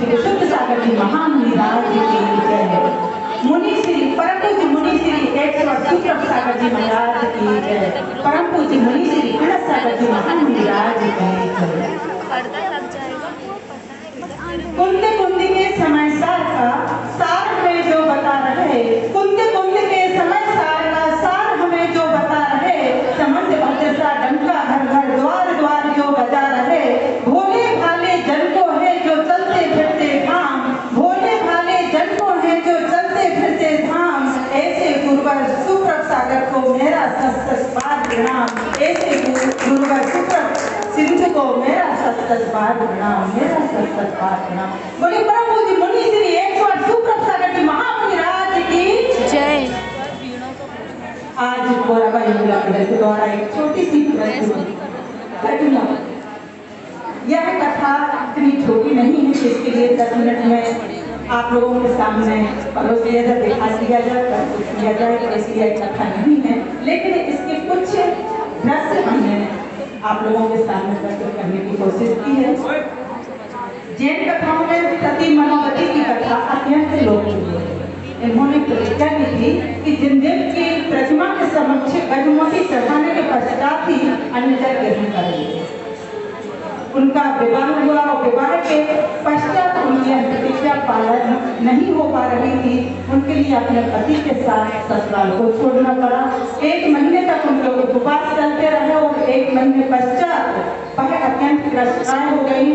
श्री शुद्ध सागर जी महामुनिराज की जय। मुनि श्री परम पूज्य मुनि श्री 108 सुप्रभ सागर जी महाराज की जय। परम पूज्य मुनि श्री गणेश सागर जी महामुनिराज की जय। कुंद कुंद के समय सार का सार हमें जो बता रहे, कुंद कुंद के समय सार का सार हमें जो बता रहे, समझ भद्र सा डंका घर घर द्वार द्वार जो बजा रहे। भोले भाले जन को है जो चलते फिरते धाम, भोले भाले जन को है जो चलते फिरते धाम। ऐसे गुरुवर सुप्रभ सागर को मेरा सत बार प्रणाम, ऐसे गुरुवर सुप्रभ सिंधु को मेरा सत बार प्रणाम, मेरा सत बार प्रणाम। बोले परम पूज्य मुनि श्री 108 सुप्रभ सागर जी महामुनिराज की जय। आज गोराबाई महिला मंडल के द्वारा एक छोटी सी घटना, यह कथा इतनी छोटी नहीं है कि इसके लिए 10 मिनट में आप लोगों के सामने परोस दिया जाए, दिखा दिया जाए, प्रस्तुत किया जाए, ऐसी यह कथा नहीं है। लेकिन इसके कुछ दृश्य हमने आप लोगों के सामने प्रस्तुत करने की कोशिश की है। जैन कथाओं में सती मनोवती की कथा अत्यंत लोकप्रिय है। इन्होंने प्रतिज्ञा की थी कि जिनदेव की प्रतिमा के समक्ष गजमोती चढ़ाने के पश्चात ही अन्य जल ग्रहण करेंगे। उनका विवाह हुआ और विवाह के पश्चात उनकी प्रतिज्ञा पालन नहीं हो पा रही थी। उनके लिए अपने पति के साथ ससुराल को छोड़ना पड़ा। 1 महीने तक उन लोग उपवास चलते रहे और 1 महीने पश्चात वह अत्यंत ग्रस्ताय हो गई।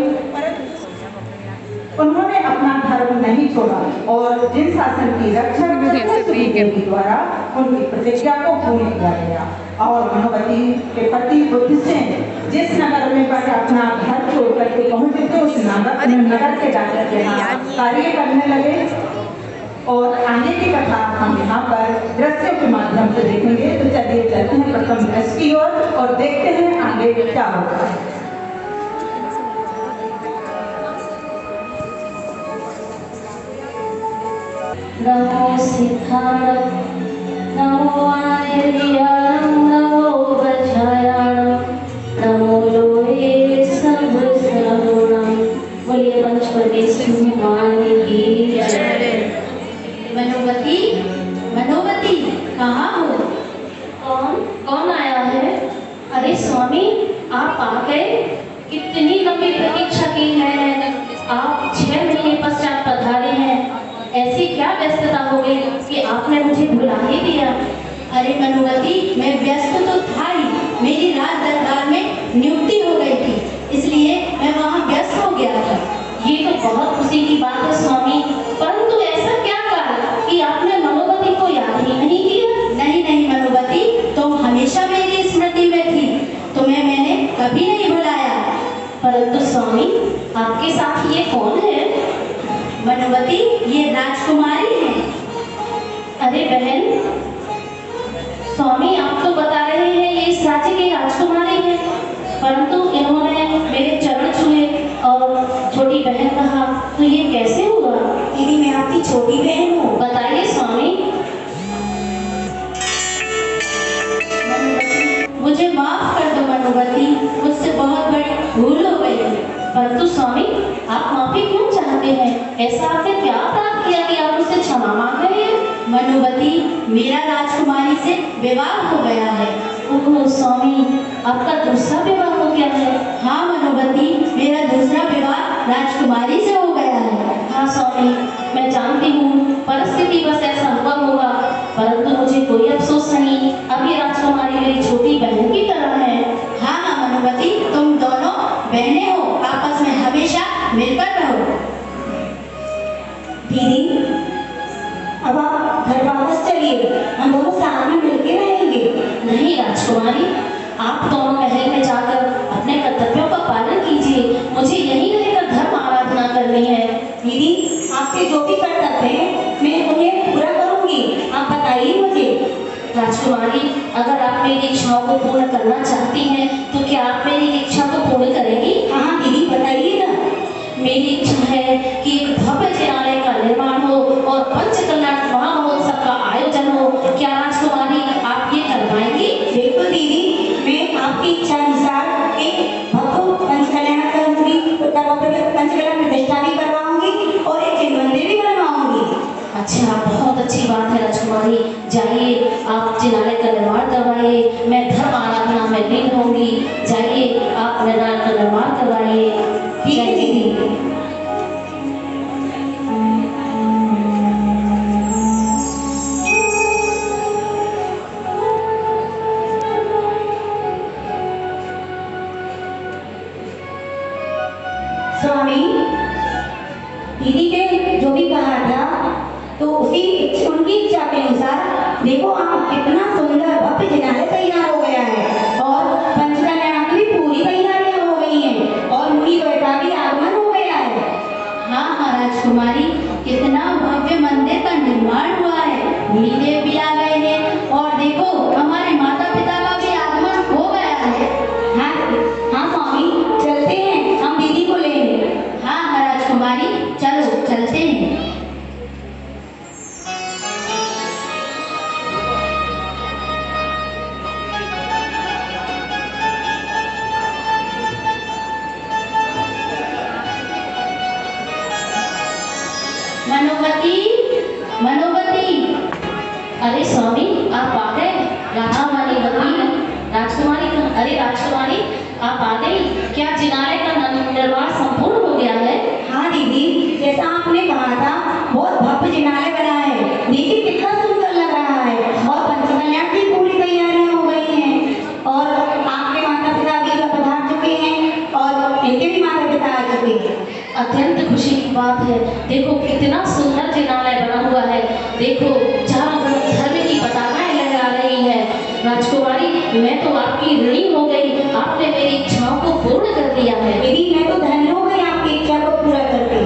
उन्होंने अपना धर्म नहीं छोड़ा और जिन शासन की रक्षा के द्वारा उनकी प्रतिज्ञा को पूर्ण किया गया। और मनोवती के पति बुद्धसेन जिस नगर में वह अपना घर छोड़ करके पहुंचे थे, उस नगर के डॉक्टर के यहाँ कार्य करने लगे। और आगे की कथा हम यहाँ पर दृश्यों के माध्यम से देखेंगे। तो चलिए चलते हैं प्रथम दृश्य की ओर और देखते हैं आगे क्या होता है। नमो सिद्धाणं नमो आयर्याणं नमो वज्रायाणं नमो लोहे सर्वसर्वगुणं। बोलिए पंचवटी भगवान की जय। मनोवती मनोवती कहाँ हो? कौन आया है? अरे स्वामी आप आ गए, कितनी लंबी प्रतीक्षा की है। आप 6 महीने पश्चात पधारे हैं। ऐसी क्या व्यस्तता हो गई कि आपने मुझे बुला ही दिया? अरे मनोवती मैं व्यस्त तो था ही, मेरी राज दरबार में नियुक्ति हो गई थी, इसलिए मैं वहाँ व्यस्त हो गया था। ये तो बहुत खुशी की बात है स्वामी, परंतु ऐसा क्या कहा कि आपने मनोवती को याद ही नहीं किया? नहीं नहीं मनोवती, तुम हमेशा मेरी स्मृति में थी, तुम्हें मैंने कभी नहीं बुलाया। परंतु स्वामी आपके साथ ये कौन है? मनोवती ये राजकुमारी है। अरे बहन, स्वामी आप तो बता रहे हैं ये इस राज्य की राजकुमारी है, परंतु इन्होंने मेरे चरण छुए और छोटी बहन कहा, तो ये कैसे हुआ? दीदी मैं आपकी छोटी बहन हूँ। बताइए स्वामी। मुझे माफ कर दो मनोवती, मुझसे बहुत बड़ी भूल हो गई है। परंतु स्वामी आप माफी क्यों चाहते हैं? ऐसा आपने क्या अपराध किया कि आप मुझसे क्षमा मांग रहे हैं? मनोवती मेरा राजकुमारी से विवाह हो गया है। ओह स्वामी आपका दूसरा विवाह हो गया है? हाँ मनोवती मेरा दूसरा विवाह राजकुमारी से हो गया है। हाँ स्वामी मैं जानती हूँ परिस्थिति बस ऐसा हुआ होगा, परंतु मुझे कोई अफसोस नहीं। अब ये राजकुमारी मेरी छोटी बहन की तरह है। हाँ हाँ मनोवती तुम दोनों बहनें हो, आपस में हमेशा मिलकर रहो। दीदी अब आप घर वापस चलिए, हम दोनों साथ में मिलके रहेंगे। नहीं राजकुमारी, आप दोनों महल में जाकर अपने कर्तव्यों का पालन कीजिए, मुझे यहीं रहकर धर्म आराधना करनी है। दीदी आपके जो भी कर्तव्य हैं मैं उन्हें पूरा करूंगी, आप बताइए मुझे। राजकुमारी अगर आप मेरी इच्छाओं को पूर्ण करना चाहती हैं तो क्या आप मेरी इच्छा को पूर्ण करेंगी? हाँ दीदी बताइए ना। मेरी इच्छा है कि एक भव्य जिनालय का निर्माण हो और पंचकल्याण महामहोत्सव का आयोजन हो। क्या राजकुमारी आप ये करवाएंगी? बिल्कुल दीदी, मैं आपकी इच्छा अनुसार एक भव्य पंचकल्याण करूंगी, पंचकल्याण प्रतिष्ठा भी करवाऊंगी अच्छा, बहुत अच्छी बात है राजकुमारी। जाइए आप जिनालय का निर्माण करवाइए, मैं धर्म आराधना में लीन होंगी। जाइए आप जिनालय का निर्माण करवाइए। ठीक है दीदी। स्वामी, दीदी ने जो भी कहा था तो उनकी इच्छा के अनुसार देखो आप कितना सुंदर भव्य जिनालय तैयार हो गया है और पंचकन्या की भी पूरी तैयारियां हो गई हैं और मुनि द्वैता भी आगमन हो गया है। हाँ हाँ राजकुमारी, कितना भव्य मंदिर का निर्माण हुआ है। मुनिदेव भी आ गए हैं और देखो हमारे माता पिता का भी आगमन हो गया है। हाँ हाँ स्वामी, चलते हैं हम दीदी को लेने। हाँ हाँ राजकुमारी, चलो चलते हैं। मनोवती, मनोवती। अरे स्वामी आप आ गए। राधा मनोवती राजकुमारी, अरे राजकुमारी आप आ गई। क्या जिनालय का निर्माण संपूर्ण हो गया है? हाँ दीदी, जैसा आपने कहा था बहुत भव्य जिनालय बना है। देखिए कितना सुंदर लग रहा है और पंचकन्या की पूरी तैयारियां हो गई हैं और आपके माता पिता भी पधार चुके हैं और इनके भी माता पिता आ चुके हैं। अत्यंत खुशी की बात है। देखो कितना सुंदर जिनालय बना हुआ है। देखो चारों तरफ धर्म की पताकाएं लहरा रही है। राजकुमारी मैं तो आपकी ऋणी हो गई, आपने मेरी इच्छाओं को पूर्ण कर दिया है। दीदी मैं तो धन्य हो गई आपकी इच्छा को पूरा करके।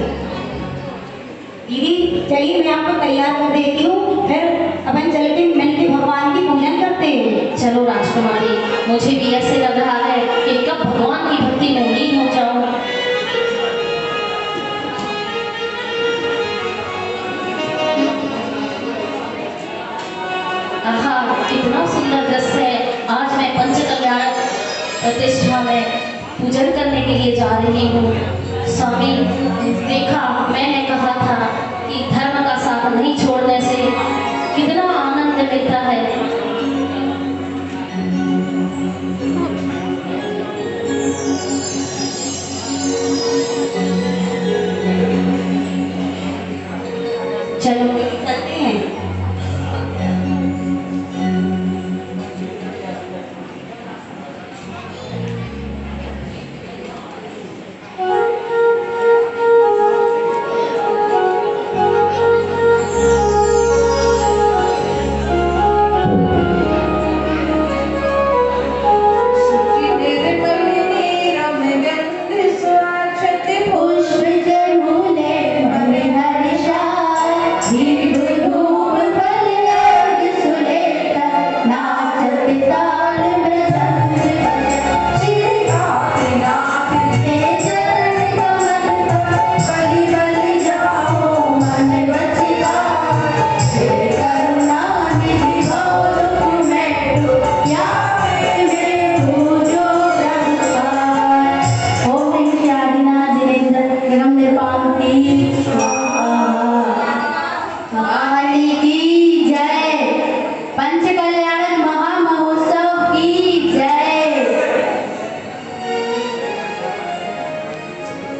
दीदी चलिए मैं आपको तैयार कर देती हूँ, फिर अपन चल के मिलके भगवान की पूजन करते हैं। चलो राजकुमारी, मुझे भी ऐसे लग रहा है कि कब भगवान की भक्ति में लीन हो जाऊं। आहा, कितना सुंदर दृश्य है। आज मैं पंचकल्याण प्रतिष्ठा में पूजन करने के लिए जा रही हूँ। स्वामी देखा, मैंने कहा था कि धर्म का साथ नहीं छोड़ने से कितना आनंद मिलता है। चलो चलते हैं।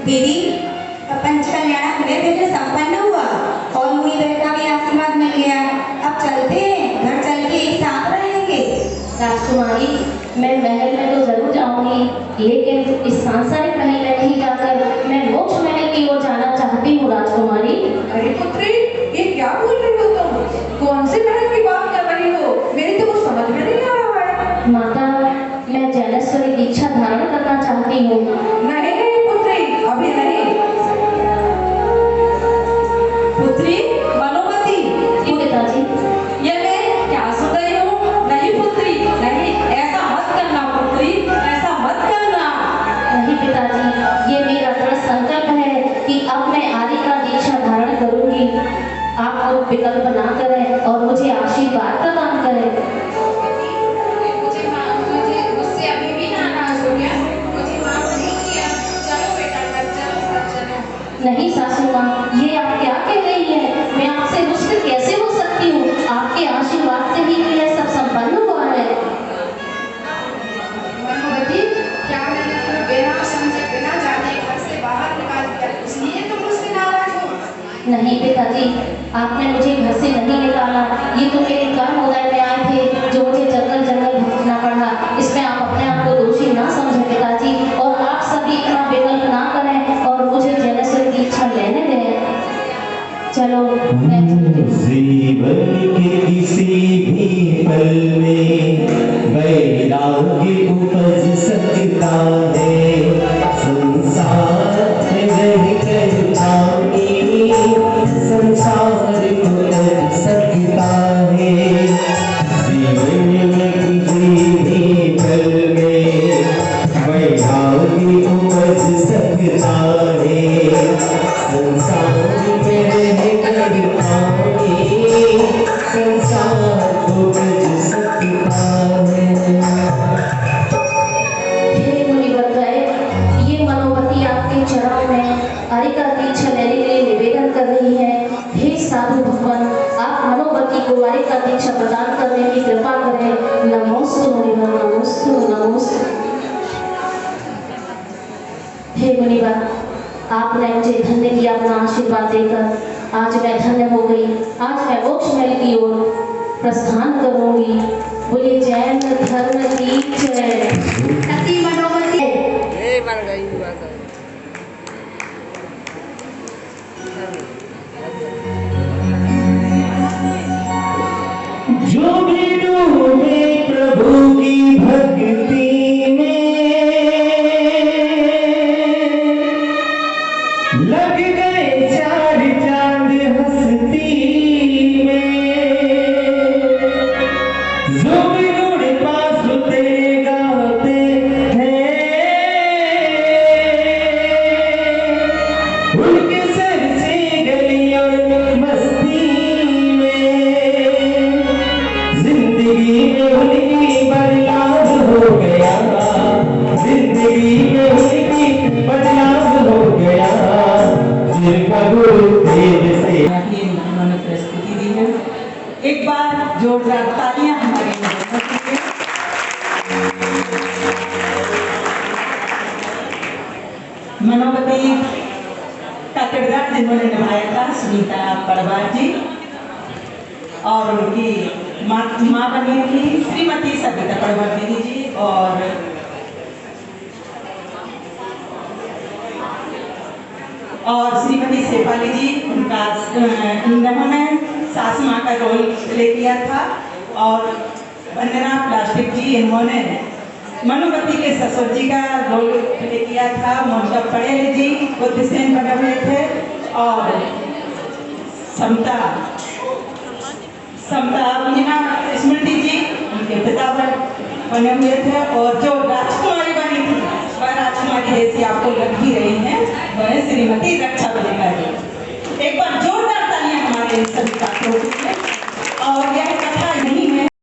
दीदी पंचकल्याण पूरे दिन संपन्न हुआ और मुनि द्वैता भी आशीर्वाद मिल गया। अब चलते हैं, घर चल के एक साथ रहेंगे। राजकुमारी मैं महल में तो जरूर जाऊंगी, लेकिन इस सांसारिक महल में नहीं जाकर मैं मोक्ष महल की ओर जाना चाहती हूँ। राजकुमारी अरे पुत्री, ये क्या बोल रही हो तुम? कौन से महल की बात कर रही हो? मेरी तो कुछ समझ में नहीं आ रहा है। माता मैं जैनेश्वरी दीक्षा धारण करना चाहती हूँ। नहीं नहीं पुत्री, अभी नहीं। पुत्री मनोवती। जी पिताजी। ये मैं क्या सुन रही हूँ? नहीं पुत्री नहीं, ऐसा मत करना पुत्री, ऐसा मत करना। नहीं पिताजी, ये मेरा दृढ़ संकल्प है कि अब मैं आदि का दीक्षा धारण करूंगी। आप विकल्प ना करें और मुझे आशीर्वाद प्रदान करें। मुझसे अभी भी नाराज हो गया? मुझे माफ नहीं किया? चलो बेटा, चलो साथ चलो। नहीं सासू माँ, ये आप क्या कह रही हैं? मैं आपसे मुश्किल नहीं पिताजी, आपने मुझे घर से नहीं निकाला, ये तो मेरे कर्म उदय में आए थे जो मुझे जंगल जंगल भटकना पड़ा। इसमें आप अपने आप को दोषी ना समझें पिताजी, और आप सभी इतना विकल्प ना करें और मुझे जनेश्वर की इच्छा लेने दें। चलो मैं जीवन के किसी भी पल में वैराग्य उपज सकता है, संसार में रहकर पानी संसार को कर सकता है। जीवन में किसी भी पल में वैराग्य उपज सकता है, संसार में रहकर पानी संसार को कर सकता है। हे मुनिवर्य, ये मनोवती आपके चरणों में हरि का दीक्षा लेने के लिए निवेदन कर रही है। हे साधु भगवान, आप मनोवती को हरि का दीक्षा प्रदान करने की कृपा करें। नमोस्तु मुनिवर, नमोस्तु नमोस्तु। हे मुनिवर, आपने मुझे धन्य किया अपना आशीर्वाद देकर। आज मैं धन्य हो गई। आज मैं मोक्ष महल की ओर प्रस्थान करूंगी। बोले जैन धर्म की जय। सती मनोवती जो भी डूबे प्रभु की भक्ति में, लग गए चार चांद हस्ती में। जो भी गुण पास तेरे गाते हैं, उनके सर से गली और मस्ती में। जिंदगी में उनकी बदलाव हो गया, जिंदगी में उनकी बदलाव हो गया। जिनका गुरुदेव से उन्होंने प्रस्तुति दी है। एक बार जोरदार तालियां हमारे लिए। मनोवती का किरदार जिन्होंने निभाया था सुनीता पड़वार जी, और उनकी माँ बनी थी श्रीमती सविता पड़वार दीदी जी, और श्रीमती शेफाली जी, इन्होंने सास माँ का रोल प्ले किया था। और वंदना प्लास्टिक जी, इन्होंने मनोवती के ससुर जी का रोल प्ले किया था। मोनिका पटेल जी बुद्धिसेन बने हुए थे, और समता स्मृति जी उनके पिता बने हुए थे। और जो राजकुमारी बनी थी वह राजकुमारी जैसी आपको लग ही रही है, वह श्रीमती रक्षा बलिका जी। एक बार जोरदार तालियां हमारे सभी पात्रों के लिए। और यह